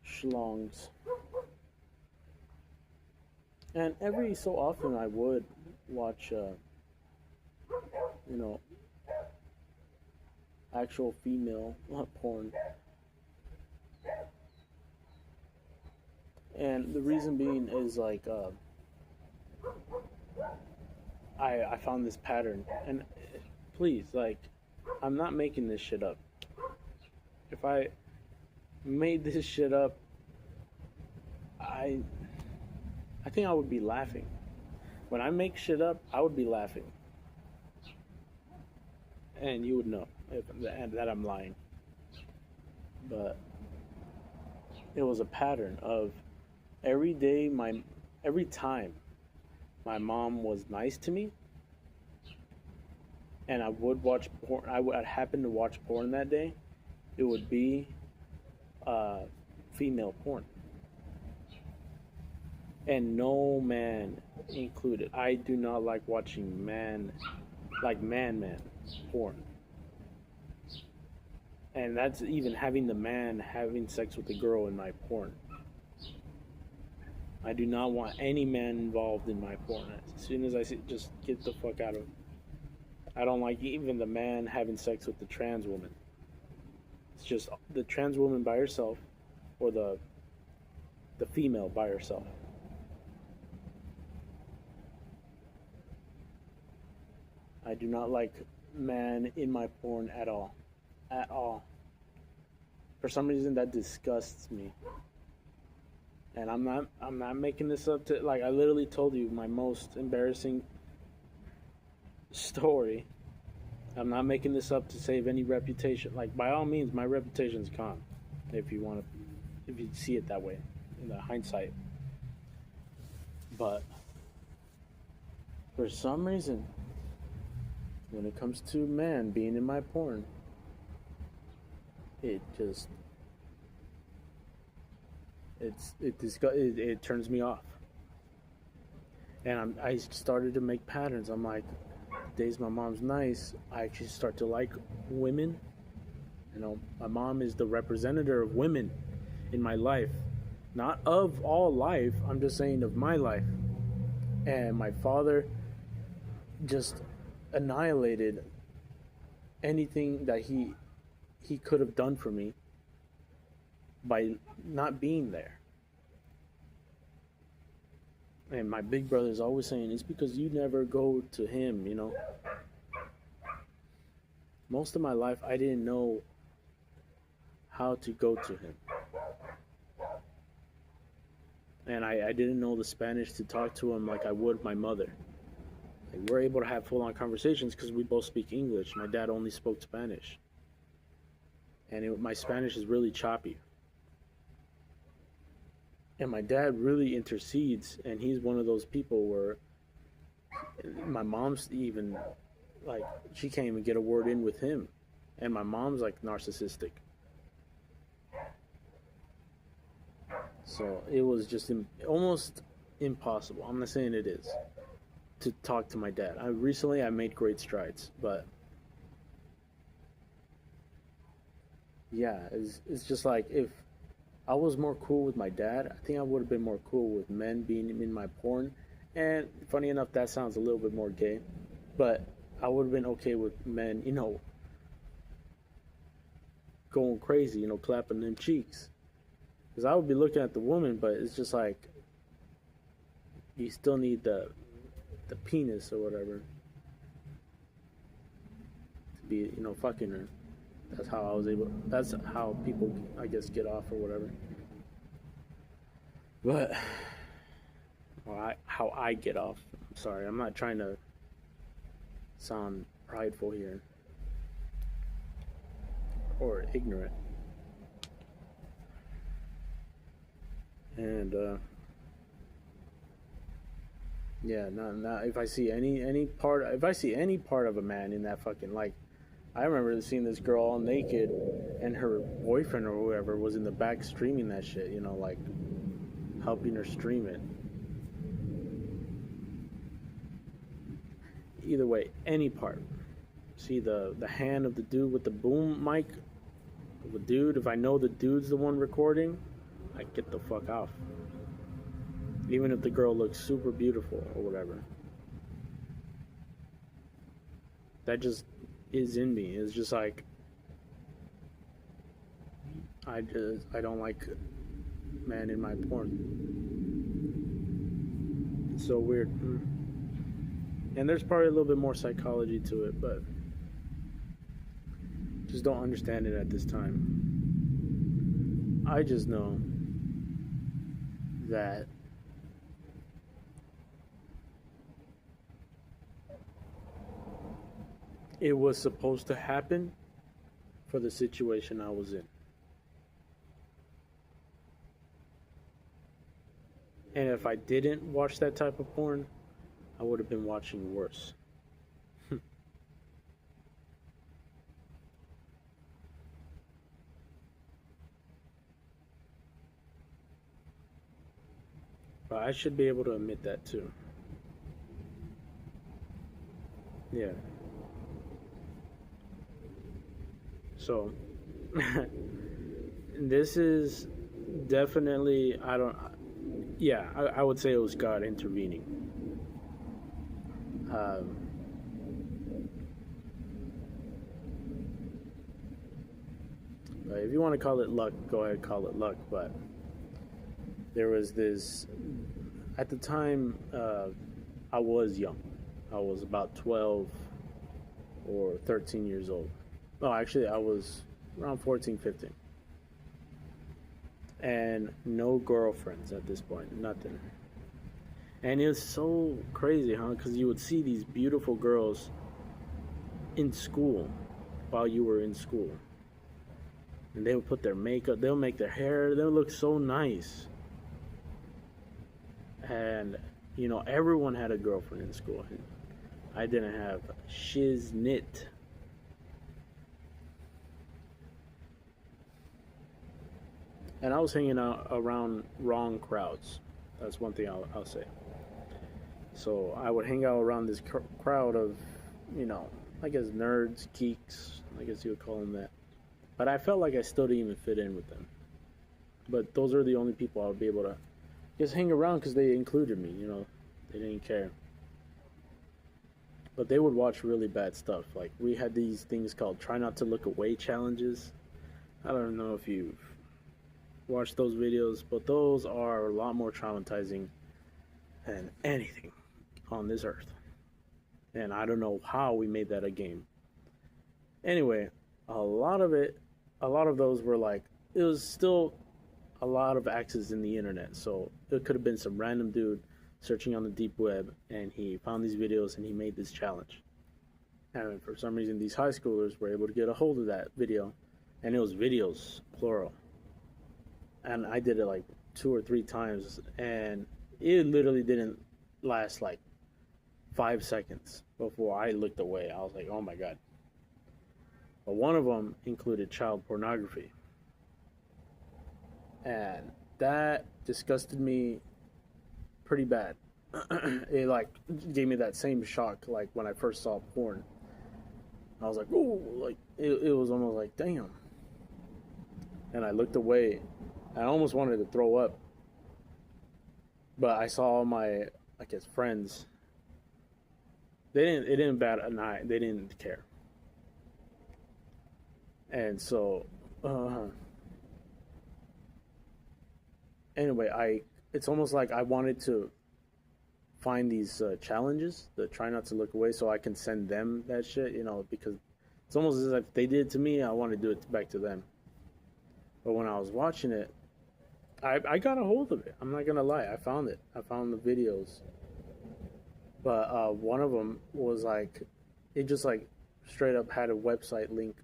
schlongs. And every so often I would watch, you know, actual female porn. And the reason being is like, I found this pattern. And please, like, I'm not making this shit up. If I made this shit up, I think I would be laughing. When I make shit up, I would be laughing. And you would know that I'm lying. But it was a pattern of every time my mom was nice to me and I would watch porn, I'd happen to watch porn that day, it would be female porn. And no man included. I do not like watching man porn. And that's even having the man having sex with the girl in my porn. I do not want any man involved in my porn. As soon as I see, just get the fuck out of it. I don't like even the man having sex with the trans woman. It's just the trans woman by herself or the female by herself. I do not like man in my porn at all. At all. For some reason that disgusts me. And I'm not making this up to, like, I literally told you my most embarrassing story. I'm not making this up to save any reputation. Like, by all means, my reputation's gone. If you see it that way, in the hindsight. But for some reason, when it comes to man being in my porn, it just it turns me off. And I started to make patterns. I'm like, days my mom's nice, I actually start to like women. My mom is the representative of women in my life. Not of all life, I'm just saying of my life. And my father just annihilated anything that he could have done for me by not being there. And my big brother is always saying, it's because you never go to him, Most of my life, I didn't know how to go to him. And I didn't know the Spanish to talk to him like I would my mother. Like, we're able to have full-on conversations because we both speak English. My dad only spoke Spanish. And my Spanish is really choppy. And my dad really intercedes, and he's one of those people where my mom's even, like, she can't even get a word in with him. And my mom's, like, narcissistic. So it was just almost impossible. I'm not saying it is, to talk to my dad. Recently I made great strides, but yeah, it's just like, if I was more cool with my dad, I think I would have been more cool with men being in my porn. And funny enough, that sounds a little bit more gay, but I would have been okay with men, going crazy, clapping them cheeks. Because I would be looking at the woman, but it's just like, you still need the penis or whatever to be, fucking her. That's how people, I guess, get off or whatever. But or how I get off. I'm sorry, I'm not trying to sound prideful here or ignorant. And yeah, not if I see if I see any part of a man in that fucking, like, I remember seeing this girl all naked, and her boyfriend or whoever was in the back streaming that shit. You know, like helping her stream it. Either way, any part. See the hand of the dude with the boom mic, the dude. If I know the dude's the one recording, I get the fuck off. Even if the girl looks super beautiful or whatever. That just is in me. It's just like I don't like man in my porn. It's so weird. And there's probably a little bit more psychology to it, but just don't understand it at this time. I just know that it was supposed to happen for the situation I was in. And if I didn't watch that type of porn, I would have been watching worse. But I should be able to admit that too. Yeah. So, this is definitely, I would say it was God intervening. If you want to call it luck, go ahead, call it luck. But there was this, at the time, I was young. I was about 12 or 13 years old. No, actually, I was around 14, 15. And no girlfriends at this point, nothing. And it was so crazy, huh? Because you would see these beautiful girls in school while you were in school. And they would put their makeup, they'll make their hair, they'll look so nice. And, you know, everyone had a girlfriend in school. I didn't have shiznit. And I was hanging out around wrong crowds. That's one thing I'll say. So I would hang out around this crowd of, you know, I guess nerds, geeks, I guess you would call them that. But I felt like I still didn't even fit in with them. But those are the only people I would be able to just hang around because they included me, you know. They didn't care. But they would watch really bad stuff. Like, we had these things called try not to look away challenges. I don't know if you've watched those videos, but those are a lot more traumatizing than anything on this earth. And I don't know how we made that a game. Anyway, a lot of those were like, it was still a lot of access in the internet. So it could have been some random dude searching on the deep web, and he found these videos and he made this challenge. And for some reason, these high schoolers were able to get a hold of that video, and it was videos, plural. And I did it like 2 or 3 times, and it literally didn't last like 5 seconds before I looked away. I was like, oh my God. But one of them included child pornography. And that disgusted me pretty bad. It like gave me that same shock like when I first saw porn. I was like, oh, like it was almost like, damn. And I looked away. I almost wanted to throw up. But I saw all my, I guess, friends. It didn't bat an eye. They didn't care. And so, anyway, it's almost like I wanted to find these challenges that try not to look away so I can send them that shit, you know, because it's almost as if they did it to me, I want to do it back to them. But when I was watching it, I got a hold of it. I'm not gonna lie. I found it. I found the videos, but one of them was like, it just like straight up had a website link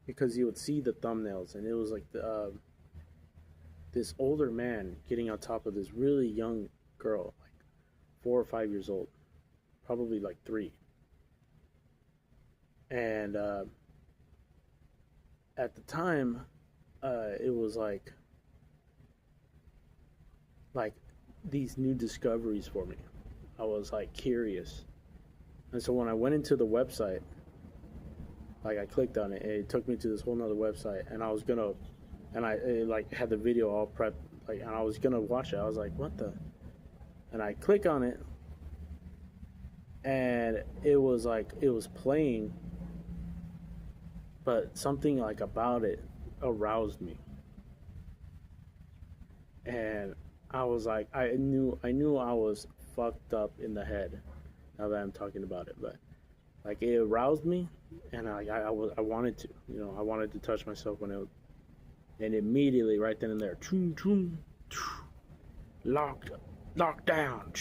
because you would see the thumbnails, and it was like this older man getting on top of this really young girl, like 4 or 5 years old, probably like 3, and at the time, it was like these new discoveries for me. I was like curious, and so when I went into the website, like I clicked on it, it took me to this whole nother website, and I was gonna, and it, like had the video all prepped, like, and I was gonna watch it. I was like, what the? And I click on it, and it was like it was playing, but something like about it aroused me, and I was like, I knew I was fucked up in the head. Now that I'm talking about it, but like it aroused me, and I wanted to, I wanted to touch myself when it, and immediately right then and there, choom, choom, locked, locked down.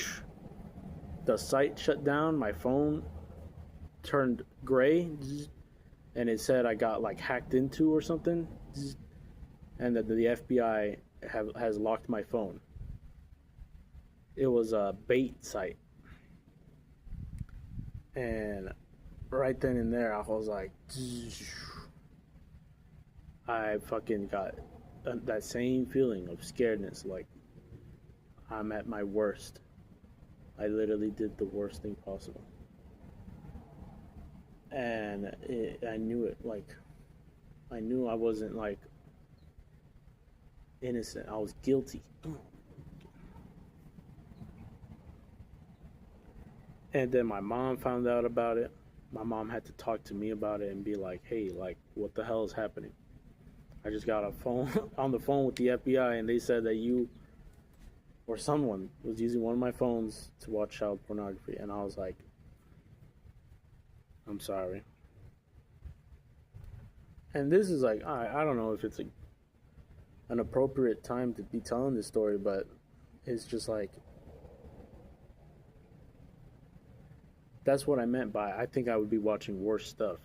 The site shut down. My phone turned gray, and it said I got like hacked into or something, and that the FBI has locked my phone. It was a bait site, and right then and there, I was like, I fucking got that same feeling of scaredness, like I'm at my worst. I literally did the worst thing possible, and I knew it. Like I knew I wasn't like innocent. I was guilty. And then my mom found out about it. My mom had to talk to me about it and be like, "Hey, like, what the hell is happening?" I just got a phone on the phone with the FBI, and they said that you or someone was using one of my phones to watch child pornography. And I was like, "I'm sorry." And this is like, I don't know if it's an appropriate time to be telling this story, but it's just like, that's what I meant by I think I would be watching worse stuff.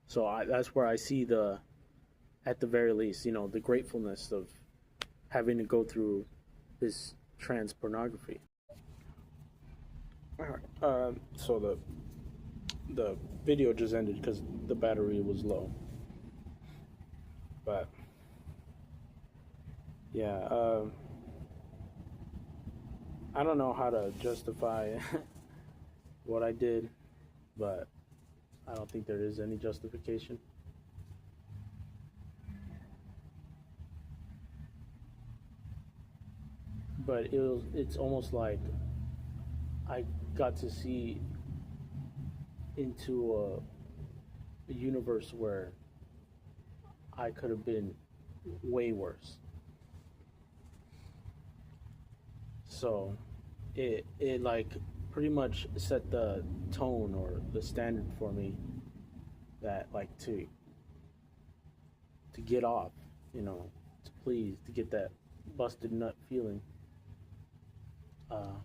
So that's where I see at the very least, the gratefulness of having to go through this trans pornography. All right. So the video just ended because the battery was low. But yeah, I don't know how to justify what I did, but I don't think there is any justification. But it's almost like I got to see into a universe where I could have been way worse. So it like pretty much set the tone or the standard for me, that like to get off, to please, to get that busted nut feeling. Uh,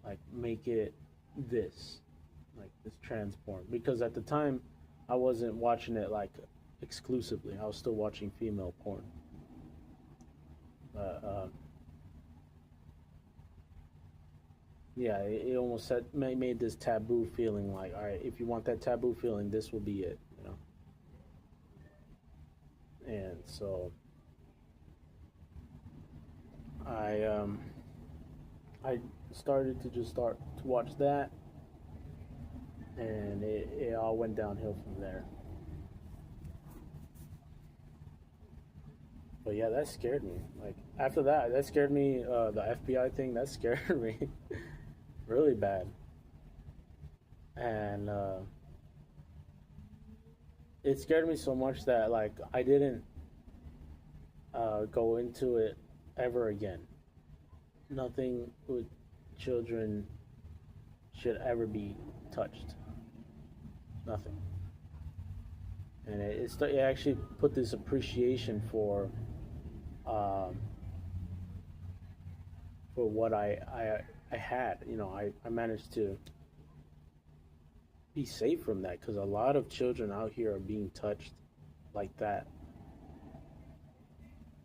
like make it this, like this trans porn, because at the time I wasn't watching it like exclusively. I was still watching female porn. Yeah, it almost made this taboo feeling, like, all right, if you want that taboo feeling, this will be it. And so I started to watch that, and it all went downhill from there. But yeah, that scared me. Like after that scared me. The FBI thing, that scared me really bad, and it scared me so much that like I didn't go into it ever again. Nothing with children should ever be touched. nothing. And it actually put this appreciation um, for what I had. I managed to be safe from that because a lot of children out here are being touched like that.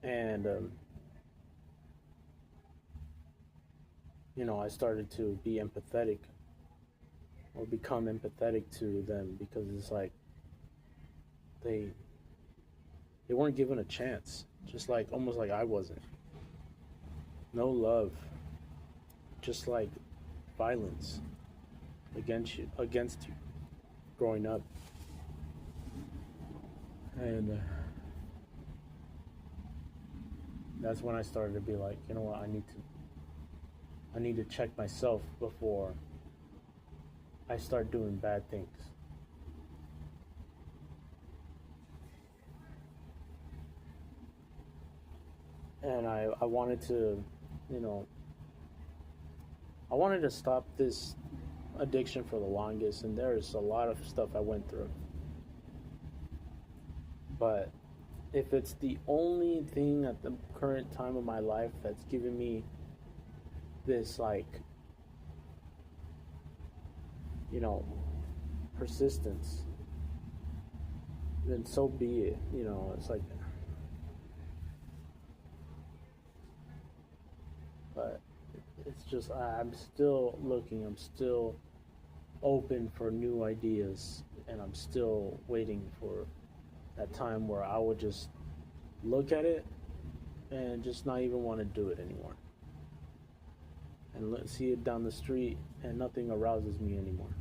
And I started to be empathetic or become empathetic to them because it's like they they weren't given a chance, just like almost like I wasn't. No love, just like violence against you growing up. And that's when I started to be like, you know what, I need to check myself before I start doing bad things. And I wanted to, you know, I wanted to stop this addiction for the longest, and there's a lot of stuff I went through. But if it's the only thing at the current time of my life that's giving me this, like, you know, persistence, then so be it. It's like, but it's just, I'm still looking, I'm still open for new ideas, and I'm still waiting for that time where I would just look at it and just not even want to do it anymore. And see it down the street, and nothing arouses me anymore.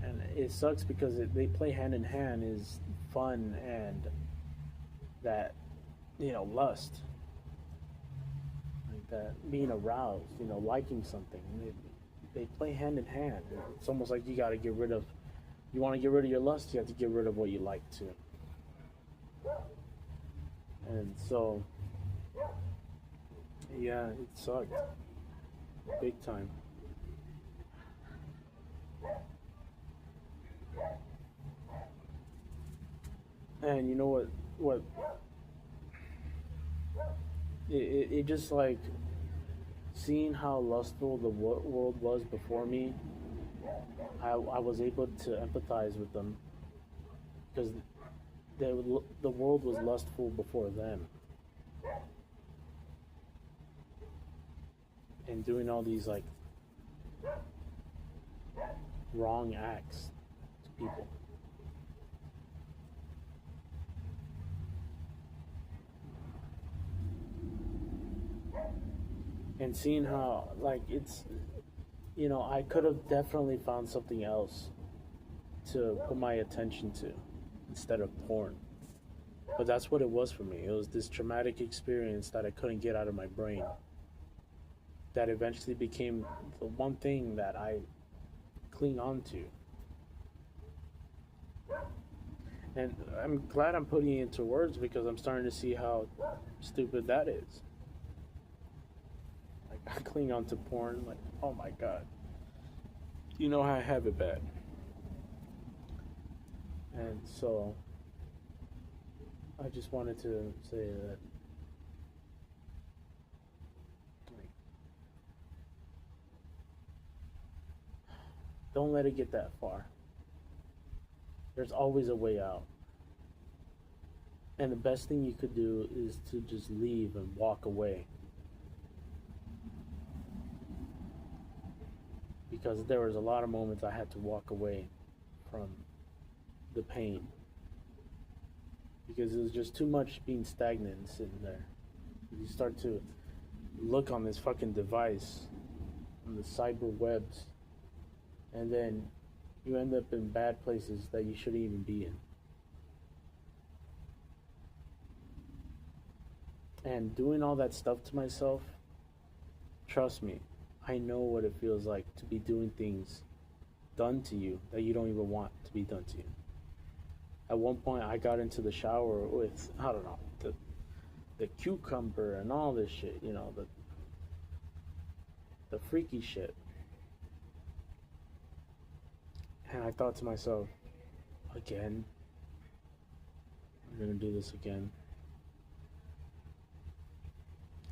And it sucks because they play hand in hand, is fun and that, lust, like that being aroused, liking something. They play hand in hand. It's almost like you want to get rid of your lust, you have to get rid of what you like too. And so, yeah, it sucked big time. And you know what it just like seeing how lustful the world was before me. I was able to empathize with them because the world was lustful before them, and doing all these like wrong acts to people. And seeing how, like, I could have definitely found something else to put my attention to instead of porn. But that's what it was for me. It was this traumatic experience that I couldn't get out of my brain that eventually became the one thing that I cling on to. And I'm glad I'm putting it into words because I'm starting to see how stupid that is. Like, I cling on to porn, like, oh my god. You know how I have it bad. And so, I just wanted to say that, like, don't let it get that far. There's always a way out. And the best thing you could do is to just leave and walk away. Because there was a lot of moments I had to walk away from the pain. Because it was just too much being stagnant and sitting there. You start to look on this fucking device, on the cyber webs, and then you end up in bad places that you shouldn't even be in. And doing all that stuff to myself, trust me, I know what it feels like to be doing things done to you that you don't even want to be done to you. At one point, I got into the shower with, I don't know, the cucumber and all this shit, the freaky shit. And I thought to myself, again? I'm gonna do this again.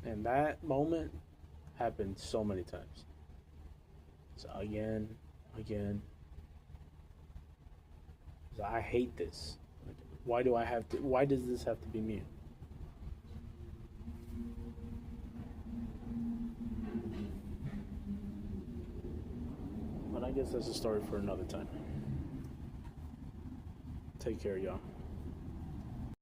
And that moment happened so many times. So again, again. So I hate this. Why do I have to? Why does this have to be me? But I guess that's a story for another time. Take care, y'all.